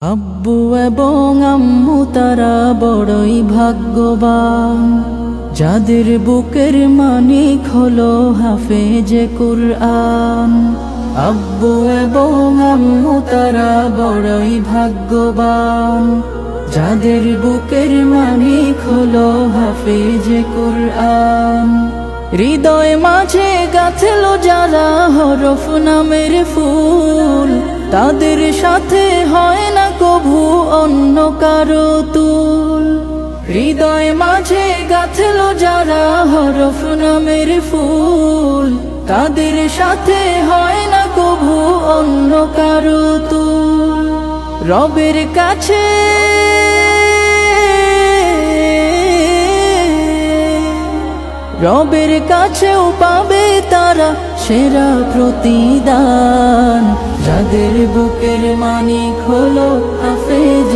আব্বু এবং আম্মু তারা বড়ই ভাগ্যবান, যাদের বুকের মানিক হলো হাফেজে কুরআন। আব্বু এবং আম্মু তারা বড়ই ভাগ্যবান, যাদের বুকের মানিক হলো হাফেজে কুরআন। হৃদয় মাঝে গাঁথলো যারা হরফ নামের ফুল, তাদের সাথে হয় না কভু অন্য কারো তুল। হৃদয় মাঝে গাঁথলো যারা হরফ নামের ফুল, তাদের সাথে হয় না কভু অন্য কারো তুল। রবের কাছে রবের কাছেও পাবে তারা সেরা প্রতিদান, যাদের বুকের মানিক হলো হাফেজ।